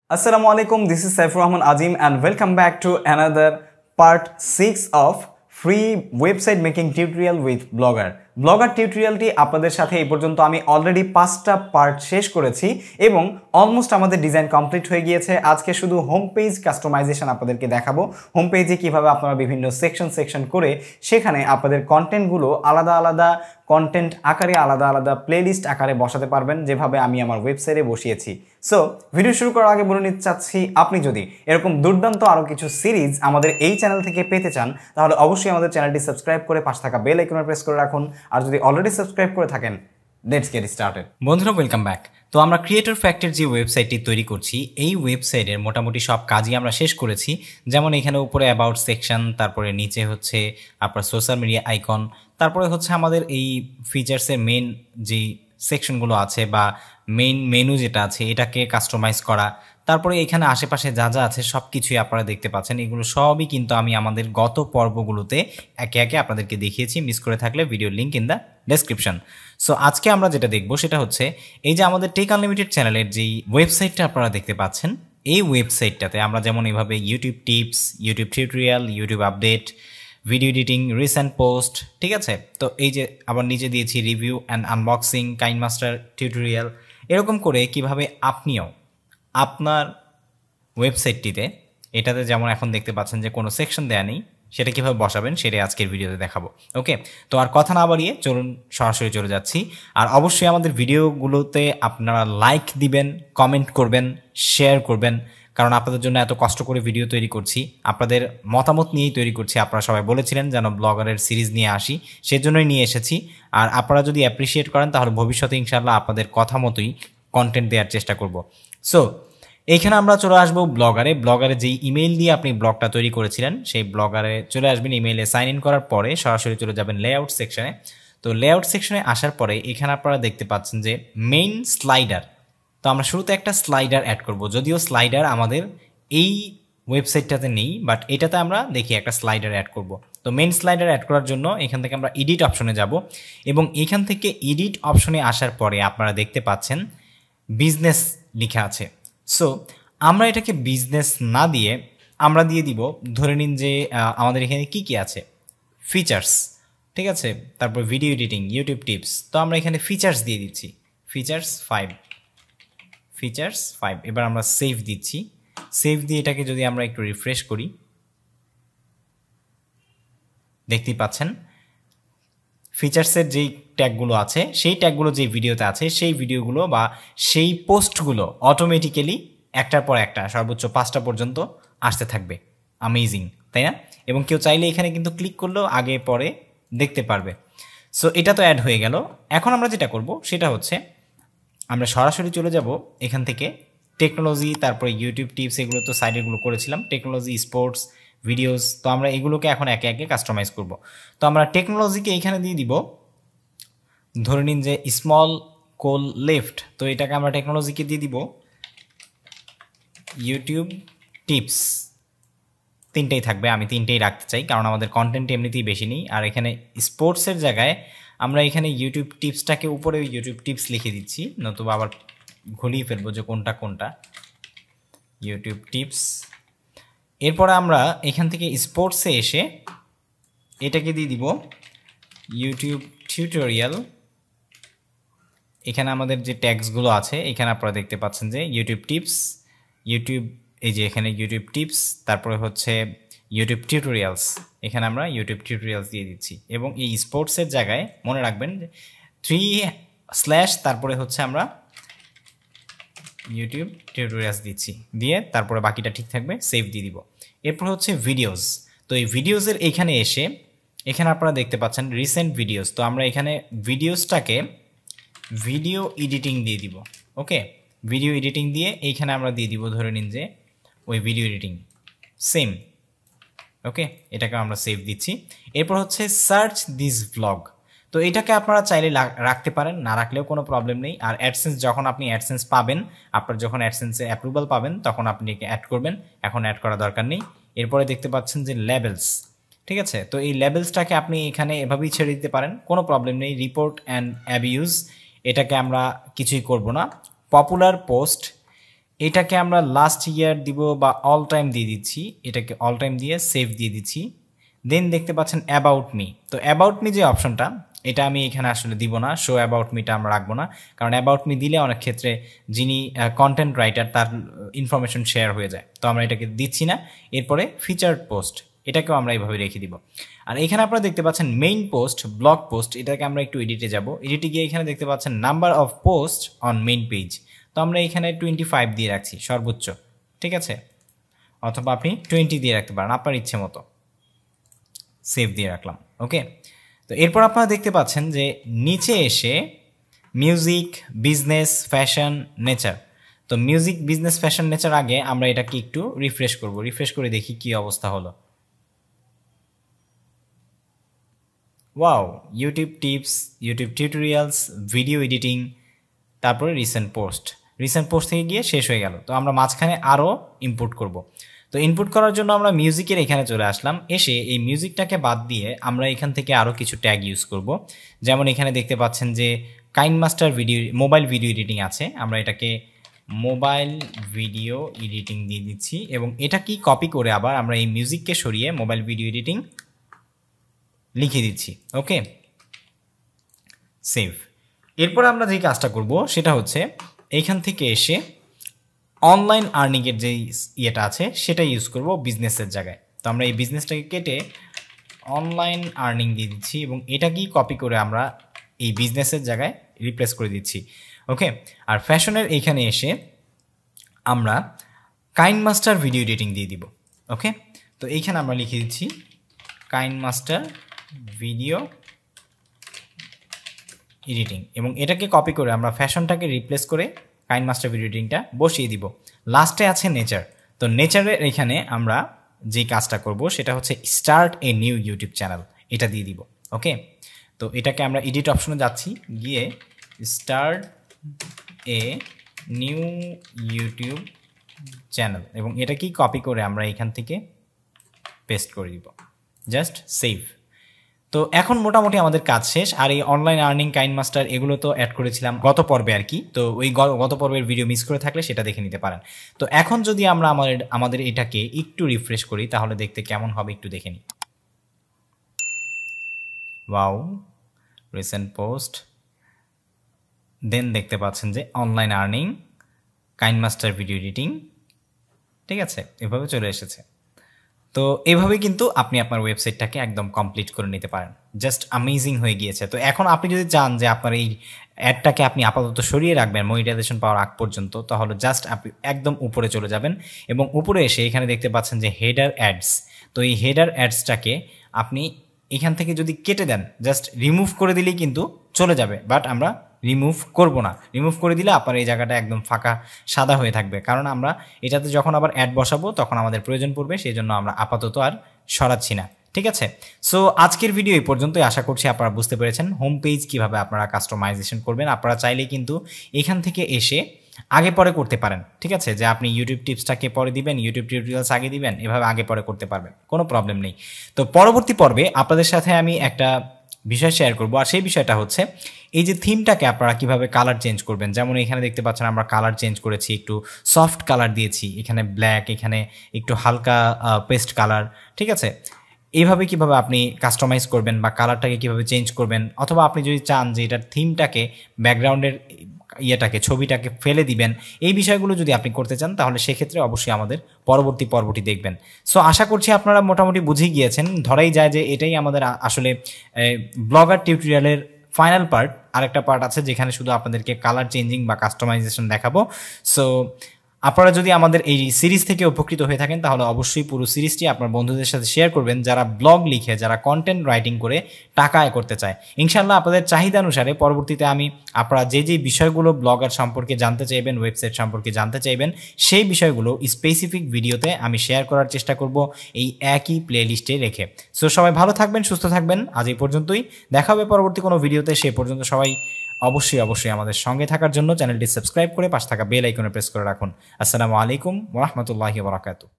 Assalamualaikum, this is Saifur Rahman Azim and welcome back to another part 6 of free website making tutorial with Blogger. Blogger টিউটোরিয়ালটি আপনাদের সাথে এই পর্যন্ত আমি already 5টা পার্ট শেষ করেছি এবং অলমোস্ট আমাদের ডিজাইন কমপ্লিট হয়ে গিয়েছে। আজকে শুধু হোম পেজ কাস্টমাইজেশন আপনাদেরকে দেখাবো। হোম পেজে কিভাবে আপনারা বিভিন্ন সেকশন করে সেখানে আপনাদের কন্টেন্টগুলো আলাদা আলাদা কন্টেন্ট আকারে আলাদা আলাদা প্লেলিস্ট আকারে বসাতে পারবেন, যেভাবে আমি আমার ওয়েবসাইটে বসিয়েছি। সো ভিডিও শুরু করার আগে বলে নিতে চাচ্ছি, আপনি যদি এরকম দুর্দান্ত আরও কিছু সিরিজ আমাদের এই চ্যানেল থেকে পেতে চান তাহলে অবশ্যই আমাদের চ্যানেলটি সাবস্ক্রাইব করে পাশে থাকা বেল আইকনে প্রেস করে রাখুন। আর যদি অলরেডি সাবস্ক্রাইব করে থাকেন, লেটস গেট স্টার্টেড। বন্ধুরা, ওয়েলকাম ব্যাক। তো আমরা ক্রিয়েটর ফ্যাক্টর যে ওয়েবসাইটটি তৈরি করছি, এই ওয়েবসাইটের মোটামুটি সব কাজই আমরা শেষ করেছি। যেমন এখানে উপরে অ্যাবাউট সেকশন, তারপরে নিচে হচ্ছে আপনার সোশ্যাল মিডিয়া আইকন, তারপরে হচ্ছে আমাদের এই ফিচার্সের মেইন যে সেকশনগুলো আছে বা মেইন মেনু যেটা আছে এটাকে কাস্টমাইজ করা, তারপরে এখানে আশেপাশে যা যা আছে সব কিছুই আপনারা দেখতে পাচ্ছেন। এগুলো সবই কিন্তু আমি আমাদের গত পর্বগুলোতে একে একে আপনাদেরকে দেখিয়েছি। মিস করে থাকলে video link in the description. So আজকে আমরা যেটা দেখব সেটা হচ্ছে এই যে আমাদের টেক আনলিমিটেড চ্যানেলের যেই ওয়েবসাইটটা আপনারা দেখতে পাচ্ছেন, এই ওয়েবসাইটটাতে আমরা যেমন এইভাবে YouTube tips, YouTube tutorial, YouTube update, video editing, recent post, ঠিক আছে। তো এই যে আবার নিচে দিয়েছি review and unboxing, KineMaster tutorial, এরকম করে কিভাবে আপনিও আপনার ওয়েবসাইটটিতে এটাতে যেমন এখন দেখতে পাচ্ছেন যে কোনো সেকশন দেয়া নেই, সেটা কীভাবে বসাবেন সেটাই আজকের ভিডিওতে দেখাবো। ওকে, তো আর কথা না বাড়িয়ে চলুন সরাসরি চলে যাচ্ছি। আর অবশ্যই আমাদের ভিডিওগুলোতে আপনারা লাইক দিবেন, কমেন্ট করবেন, শেয়ার করবেন, কারণ আপনাদের জন্য এত কষ্ট করে ভিডিও তৈরি করছি, আপনাদের মতামত নিয়েই তৈরি করছি। আপনারা সবাই বলেছিলেন যেন ব্লগারের সিরিজ নিয়ে আসি, সেজন্যই নিয়ে এসেছি। আর আপনারা যদি অ্যাপ্রিসিয়েট করেন তাহলে ভবিষ্যতে ইনশাআল্লাহ আপনাদের কথা মতোই কন্টেন্ট দেওয়ার চেষ্টা করব। সো এইখানে আমরা চলে আসবো ব্লগারে যেই ইমেইল দিয়ে আপনি ব্লগটা তৈরি করেছিলেন সেই ব্লগারে চলে আসবেন। ইমেইলে সাইন ইন করার পরে সরাসরি চলে যাবেন লেআউট সেকশনে। তো লেআউট সেকশনে আসার পরে এখানে আপনারা দেখতে পাচ্ছেন যে মেইন স্লাইডার। তো আমরা শুরুতে একটা স্লাইডার অ্যাড করব, যদিও স্লাইডার আমাদের এই ওয়েবসাইটটাতে নেই, বাট এটাতে আমরা দেখি একটা স্লাইডার অ্যাড করব। তো মেইন স্লাইডার অ্যাড করার জন্য এখান থেকে আমরা এডিট অপশনে যাব এবং এখান থেকে এডিট অপশনে আসার পরে আপনারা দেখতে পাচ্ছেন বিজনেস লেখা আছে। সো আমরা এটাকে বিজনেস না দিয়ে আমরা দিয়ে দিব, ধরে নিন যে আমাদের এখানে কি আছে, ফিচার্স, ঠিক আছে, তারপর ভিডিও এডিটিং, ইউটিউব টিপস। তো আমরা এখানে ফিচার্স দিয়ে দিচ্ছি, ফিচার্স 5। এবার আমরা সেভ দিচ্ছি। সেভ দিয়ে এটাকে যদি আমরা একটু রিফ্রেশ করি, দেখতেই পাচ্ছেন ফিচার্সের যেই ট্যাগগুলো আছে সেই ট্যাগগুলো যেই ভিডিওতে আছে সেই ভিডিওগুলো বা সেই পোস্টগুলো অটোমেটিক্যালি একটার পর একটা সর্বোচ্চ 5টা পর্যন্ত আসতে থাকবে। অ্যামেজিং, তাই না? এবং কেউ চাইলে এখানে কিন্তু ক্লিক করলেও আগে পরে দেখতে পারবে। সো এটা তো অ্যাড হয়ে গেল। এখন আমরা যেটা করব সেটা হচ্ছে আমরা সরাসরি চলে যাব এখান থেকে টেকনোলজি, তারপরে ইউটিউব টিপস, এগুলো তো সাইডেরগুলো করেছিলাম, টেকনোলজি, স্পোর্টস, ভিডিওস। তো আমরা এগুলোকে এখন একে একে কাস্টমাইজ করব। তো আমরা টেকনোলজিকে এইখানে দিয়ে দিব, ধরে নিন যে স্মল কোল লেফট। তো এটাকে আমরা টেকনোলজিকে দিয়ে দিব ইউটিউব টিপস। 3টাই থাকবে, আমি 3টাই রাখতে চাই কারণ আমাদের কন্টেন্ট এমনিতেই বেশি নেই। আর এখানে স্পোর্টসের জায়গায় আমরা এখানে ইউটিউব টিপসটাকে উপরে ইউটিউব টিপস লিখে দিচ্ছি, নতুবা আবার ঘুরিয়ে ফেলবো যে কোনটা ইউটিউব টিপস। এরপরে আমরা এখান থেকে স্পোর্টসে এসে এটাকে দিয়ে দিব ইউটিউব টিউটোরিয়াল। এখানে আমাদের যে ট্যাগসগুলো আছে এখানে আপনারা দেখতে পাচ্ছেন যে ইউটিউব টিপস, এই যে এখানে ইউটিউব টিপস, তারপরে হচ্ছে ইউটিউব টিউটোরিয়ালস, এখানে আমরা ইউটিউব টিউটোরিয়ালস দিয়ে দিচ্ছি। এবং এই স্পোর্টসের জায়গায় মনে রাখবেন 3/ তারপরে হচ্ছে আমরা ইউটিউব টিউটোরিয়ালস দিচ্ছি, দিয়ে তারপরে বাকিটা ঠিক থাকবে, সেভ দিয়ে দিব। এরপর হচ্ছে ভিডিওস। তো এই ভিডিওসের এখানে এসে এখানে আপনারা দেখতে পাচ্ছেন রিসেন্ট ভিডিওস। তো আমরা এখানে ভিডিওসটাকে ভিডিও এডিটিং দিয়ে দিব। ওকে, ভিডিও এডিটিং দিয়ে এইখানে আমরা দিয়ে দিব, ধরে নিন যে ওই ভিডিও এডিটিং সেম। ওকে, এটাকে আমরা সেভ দিচ্ছি। এরপর হচ্ছে সার্চ দিস ব্লগ। তো এটাকে আপনারা চাইলে রাখতে পারেন, না রাখলেও কোনো প্রবলেম নেই। আর অ্যাডসেন্স, যখন আপনি অ্যাডসেন্স পাবেন, আপনার যখন অ্যাডসেন্সে অ্যাপ্রুভাল পাবেন তখন আপনি একে অ্যাড করবেন, এখন অ্যাড করা দরকার নেই। এরপরে দেখতে পাচ্ছেন যে লেবেলস, ঠিক আছে। তো এই লেবেলসটাকে আপনি এখানে এভাবেই ছেড়ে দিতে পারেন, কোনো প্রবলেম নেই। রিপোর্ট অ্যান্ড অ্যাবিউজ, এটাকে আমরা কিছুই করব না। পপুলার পোস্ট, এটাকে আমরা লাস্ট ইয়ার দিব বা অল টাইম দিয়ে দিচ্ছি, এটাকে অল টাইম দিয়ে সেভ দিয়ে দিচ্ছি। দেন দেখতে পাচ্ছেন অ্যাবাউট মি। তো অ্যাবাউট মি যে অপশনটা, এটা আমি এখানে আসলে দিব না, শো অ্যাবাউট মিটা আমরা রাখবো না, কারণ অ্যাবাউট মি দিলে অনেক ক্ষেত্রে যিনি কন্টেন্ট রাইটার তার ইনফরমেশন শেয়ার হয়ে যায়, তো আমরা এটাকে দিচ্ছি না। এরপরে ফিচার্ড পোস্ট, এটাকেও আমরা এইভাবে রেখে দিব। আর এখানে আপনারা দেখতে পাচ্ছেন মেইন পোস্ট, ব্লগ পোস্ট, এটাকে আমরা একটু এডিটে যাব। এডিটে গিয়ে এখানে দেখতে পাচ্ছেন number of post on main page, তো আমরা এখানে 25 দিয়ে রাখছি সর্বোচ্চ, ঠিক আছে, অথবা আপনি 20 দিয়ে রাখতে পারেন আপনার ইচ্ছে মতো। সেভ দিয়ে রাখলাম, ওকে। তো এরপর আপনারা দেখতে পাচ্ছেন যে নিচে এসে মিউজিক, বিজনেস, ফ্যাশন, নেচার। তো মিউজিক, বিজনেস, ফ্যাশন, নেচার আগে আমরা এটাকে একটু রিফ্রেশ করব, রিফ্রেশ করে দেখি কি অবস্থা হলো। Wow, YouTube tips, YouTube tutorials, video editing, তারপরে রিসেন্ট পোস্ট। রিসেন্ট পোস্ট থেকে গিয়ে শেষ হয়ে গেল। তো আমরা মাঝখানে আরও ইনপুট করব। তো ইনপুট করার জন্য আমরা মিউজিকের এখানে চলে আসলাম। এসে এই মিউজিকটাকে বাদ দিয়ে আমরা এখান থেকে আরও কিছু ট্যাগ ইউজ করব। যেমন এখানে দেখতে পাচ্ছেন যে KineMaster video, mobile video editing আছে, আমরা এটাকে মোবাইল ভিডিও এডিটিং দিয়ে দিচ্ছি এবং এটা কি কপি করে আবার আমরা এই মিউজিককে সরিয়ে মোবাইল ভিডিও এডিটিং লিখে দিচ্ছি, ওকে, সেভ। এরপর আমরা যে কাজটা করব সেটা হচ্ছে এইখান থেকে এসে অনলাইন আর্নিংয়ের যে ইয়েটা আছে সেটা ইউজ করব বিজনেসের জায়গায়। তো আমরা এই বিজনেসটাকে কেটে অনলাইন আর্নিং দিয়ে দিচ্ছি এবং এটা কি কপি করে আমরা এই বিজনেসের জায়গায় রিপ্লেস করে দিচ্ছি, ওকে। আর ফ্যাশনের এইখানে এসে আমরা কাইনমাস্টার ভিডিও এডিটিং দিয়ে দিব, ওকে। তো এইখানে আমরা লিখে দিচ্ছি কাইনমাস্টার ভিডিও এডিটিং এবং এটাকে কপি করে আমরা ফ্যাশনটাকে রিপ্লেস করে কাইনমাস্টার ভিডিও এডিটিংটা বসিয়ে দিব। লাস্টে আছে নেচার। তো নেচারের এখানে আমরা যে কাজটা করব সেটা হচ্ছে start a new YouTube channel, এটা দিয়ে দিব, ওকে। তো এটাকে আমরা এডিট অপশনে যাচ্ছি, গিয়ে start a new YouTube channel এবং এটা কি কপি করে আমরা এখান থেকে পেস্ট করে দিব, জাস্ট সেভ। তো এখন মোটামুটি আমাদের কাজ শেষ। আর এই অনলাইন আর্নিং, কাইনমাস্টার এগুলো তো অ্যাড করেছিলাম গত পর্বে আর কি। তো ওই গত পর্বের ভিডিও মিস করে থাকলে সেটা দেখে নিতে পারেন। তো এখন যদি আমরা আমাদের এটাকে একটু রিফ্রেশ করি তাহলে দেখতে কেমন হবে একটু দেখে নিই। ওয়াও, রিসেন্ট পোস্ট, দেন দেখতে পাচ্ছেন যে online earning, KineMaster video editing, ঠিক আছে, এভাবে চলে এসেছে। তো এভাবে কিন্তু আপনি আপনার ওয়েবসাইটটাকে একদম কমপ্লিট করে নিতে পারেন। জাস্ট অ্যামেজিং হয়ে গিয়েছে। তো এখন আপনি যদি চান যে আপনার এই অ্যাডটাকে আপনি আপাতত সরিয়ে রাখবেন মনিটাইজেশন পাওয়ার আগ পর্যন্ত, তাহলে জাস্ট আপনি একদম উপরে চলে যাবেন এবং উপরে এসে এখানে দেখতে পাচ্ছেন যে হেডার অ্যাডস। তো এই হেডার অ্যাডসটাকে আপনি এখান থেকে যদি কেটে দেন, জাস্ট রিমুভ করে দিলেই কিন্তু চলে যাবে, বাট আমরা রিমুভ করব না। রিমুভ করে দিলে আপনার এই জায়গাটা একদম ফাঁকা সাদা হয়ে থাকবে, কারণ আমরা এটাতে যখন আবার অ্যাড বসাবো তখন আমাদের প্রয়োজন পড়বে, সেই জন্য আমরা আপাতত আর সরাচ্ছি না, ঠিক আছে। সো আজকের ভিডিও এই পর্যন্তই। আশা করছি আপনারা বুঝতে পেরেছেন হোম পেজ কীভাবে আপনারা কাস্টমাইজেশন করবেন। আপনারা চাইলেই কিন্তু এখান থেকে এসে আগে পরে করতে পারেন, ঠিক আছে, যে আপনি ইউটিউব টিপসটাকে পরে দিবেন, ইউটিউব টিউটোরিয়ালস আগে দিবেন, এভাবে আগে পরে করতে পারবেন, কোনো প্রবলেম নেই। তো পরবর্তী পর্বে আপনাদের সাথে আমি একটা বিষয় শেয়ার করব, আর সেই বিষয়টা হচ্ছে এই যে থিমটাকে আপনারা কিভাবে কালার চেঞ্জ করবেন। যেমন এখানে দেখতে পাচ্ছেন আমরা কালার চেঞ্জ করেছি, একটু সফট কালার দিয়েছি, এখানে ব্ল্যাক, এখানে একটু হালকা পেস্ট কালার, ঠিক আছে। এইভাবে কিভাবে আপনি কাস্টমাইজ করবেন বা কালারটাকে কিভাবে চেঞ্জ করবেন, অথবা আপনি যদি চান যে এটার থিমটাকে, ব্যাকগ্রাউন্ডের ইয়েটাকে, ছবিটাকে ফেলে দিবেন, এই বিষয়গুলো যদি আপনি করতে চান তাহলে সেক্ষেত্রে অবশ্যই আমাদের পরবর্তী পর্বটি দেখবেন। সো আশা করছি আপনারা মোটামুটি বুঝেই গিয়েছেন। ধরাই যায় যে এটাই আমাদের আসলে ব্লগার টিউটোরিয়ালের ফাইনাল পার্ট। আরেকটা পার্ট আছে যেখানে শুধু আপনাদেরকে কালার চেঞ্জিং বা কাস্টমাইজেশন দেখাবো। সো আপনারা যদি আমাদের এই সিরিজ থেকে উপকৃত হয়ে থাকেন তাহলে অবশ্যই পুরো সিরিজটি আপনার বন্ধুদের সাথে শেয়ার করবেন, যারা ব্লগ লিখে, যারা কন্টেন্ট রাইটিং করে টাকা আয় করতে চায়। ইনশাআল্লাহ আপনাদের চাহিদা অনুসারে পরবর্তীতে আমি আপনারা যে যে বিষয়গুলো ব্লগার সম্পর্কে জানতে চাইবেন, ওয়েবসাইট সম্পর্কে জানতে চাইবেন, সেই বিষয়গুলো স্পেসিফিক ভিডিওতে আমি শেয়ার করার চেষ্টা করব এই একই প্লেলিস্টে রেখে। সো সবাই ভালো থাকবেন, সুস্থ থাকবেন। আজ এই পর্যন্তই, দেখা হবে পরবর্তী কোনো ভিডিওতে। সেই পর্যন্ত সবাই অবশ্যই আমাদের সঙ্গে থাকার জন্য চ্যানেলটি সাবস্ক্রাইব করে পাশে থাকা বেল আইকনে প্রেস করে রাখুন। আসসালামু আলাইকুম ওয়া রাহমাতুল্লাহি ওয়া বারাকাতুহু।